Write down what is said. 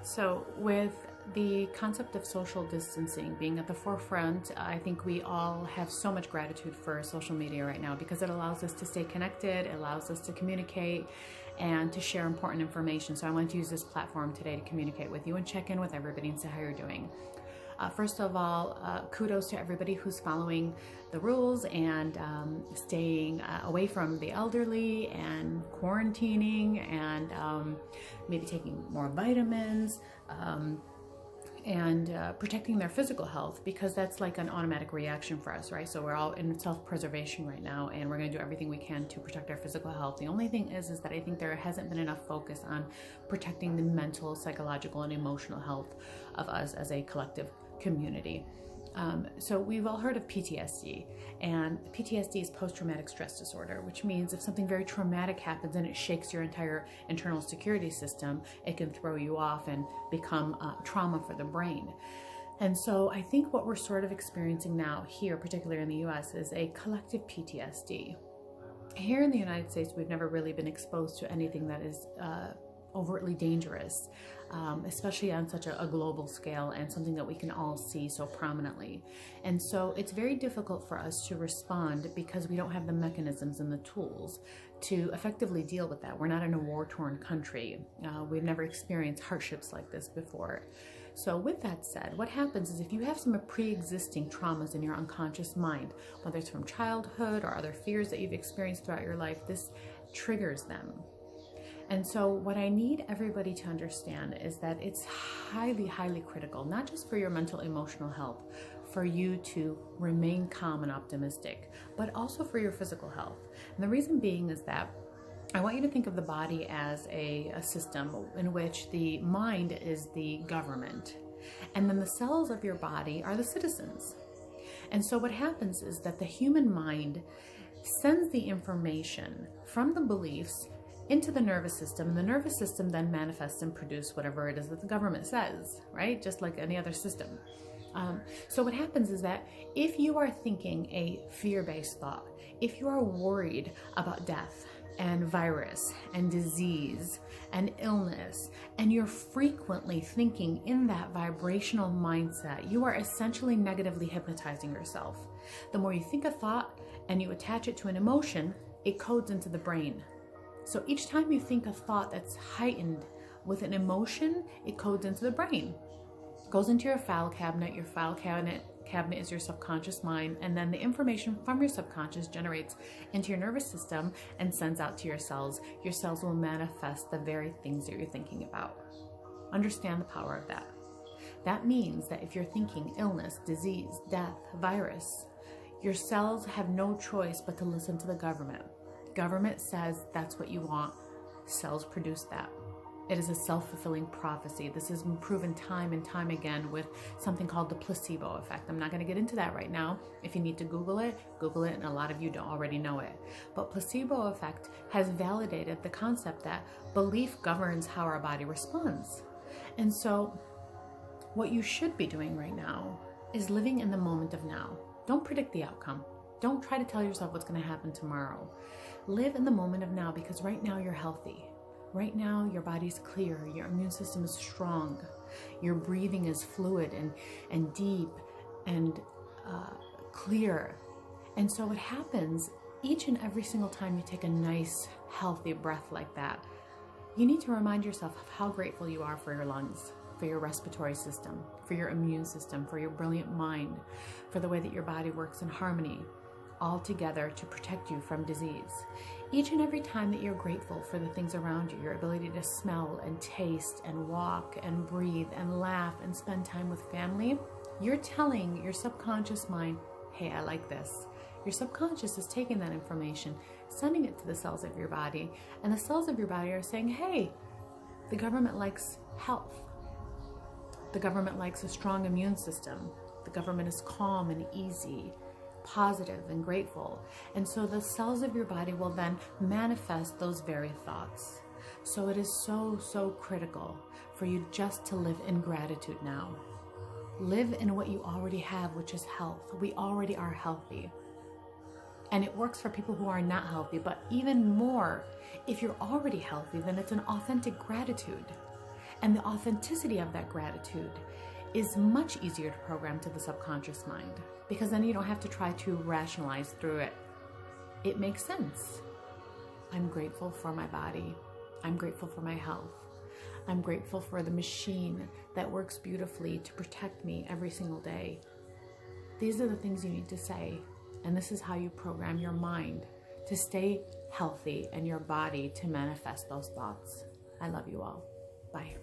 So with the concept of social distancing being at the forefront, I think we all have so much gratitude for social media right now because it allows us to stay connected, it allows us to communicate and to share important information. So I want to use this platform today to communicate with you and check in with everybody and see how you're doing. First of all, kudos to everybody who's following the rules and staying away from the elderly and quarantining and maybe taking more vitamins and protecting their physical health, because that's like an automatic reaction for us, right? So we're all in self-preservation right now, and we're going to do everything we can to protect our physical health. The only thing is that I think there hasn't been enough focus on protecting the mental, psychological, and emotional health of us as a collective community. So we've all heard of PTSD, and PTSD is post-traumatic stress disorder, which means if something very traumatic happens and it shakes your entire internal security system, it can throw you off and become trauma for the brain. And so I think what we're sort of experiencing now here, particularly in the US, is a collective PTSD. Here in the United States, we've never really been exposed to anything that is overtly dangerous, especially on such a global scale and something that we can all see so prominently. And so it's very difficult for us to respond because we don't have the mechanisms and the tools to effectively deal with that. We're not in a war-torn country. We've never experienced hardships like this before. So with that said, what happens is if you have some pre-existing traumas in your unconscious mind, whether it's from childhood or other fears that you've experienced throughout your life, this triggers them. And so what I need everybody to understand is that it's highly, highly critical, not just for your mental, emotional health, for you to remain calm and optimistic, but also for your physical health. And the reason being is that I want you to think of the body as a system in which the mind is the government, and then the cells of your body are the citizens. And so what happens is that the human mind sends the information from the beliefs into the nervous system, and the nervous system then manifests and produces whatever it is that the government says, right? Just like any other system. So what happens is that if you are thinking a fear-based thought, if you are worried about death and virus and disease and illness, and you're frequently thinking in that vibrational mindset, you are essentially negatively hypnotizing yourself. The more you think a thought and you attach it to an emotion, it codes into the brain. So each time you think a thought that's heightened with an emotion, it codes into the brain. It goes into your file cabinet. Your file cabinet is your subconscious mind, and then the information from your subconscious generates into your nervous system and sends out to your cells. Your cells will manifest the very things that you're thinking about. Understand the power of that. That means that if you're thinking illness, disease, death, virus, your cells have no choice but to listen to the government. Government says that's what you want. Cells produce that. It is a self-fulfilling prophecy. This has been proven time and time again with something called the placebo effect. I'm not going to get into that right now. If you need to Google it, and a lot of you don't already know it. But placebo effect has validated the concept that belief governs how our body responds. And so what you should be doing right now is living in the moment of now. Don't predict the outcome. Don't try to tell yourself what's going to happen tomorrow. Live in the moment of now, because right now you're healthy. Right now your body's clear, your immune system is strong, your breathing is fluid and deep and clear. And so what happens each and every single time you take a nice, healthy breath like that, you need to remind yourself of how grateful you are for your lungs, for your respiratory system, for your immune system, for your brilliant mind, for the way that your body works in harmony, all together to protect you from disease. Each and every time that you're grateful for the things around you, your ability to smell and taste and walk and breathe and laugh and spend time with family, you're telling your subconscious mind, hey, I like this. Your subconscious is taking that information, sending it to the cells of your body, and the cells of your body are saying, hey, the government likes health. The government likes a strong immune system. The government is calm and easy, positive and grateful. And so the cells of your body will then manifest those very thoughts. So it is so, so critical for you just to live in gratitude now. Live in what you already have, which is health. We already are healthy. And it works for people who are not healthy, but even more, if you're already healthy, then it's an authentic gratitude. And the authenticity of that gratitude is much easier to program to the subconscious mind, because then you don't have to try to rationalize through it. It makes sense. I'm grateful for my body. I'm grateful for my health. I'm grateful for the machine that works beautifully to protect me every single day. These are the things you need to say, and this is how you program your mind to stay healthy and your body to manifest those thoughts. I love you all. Bye.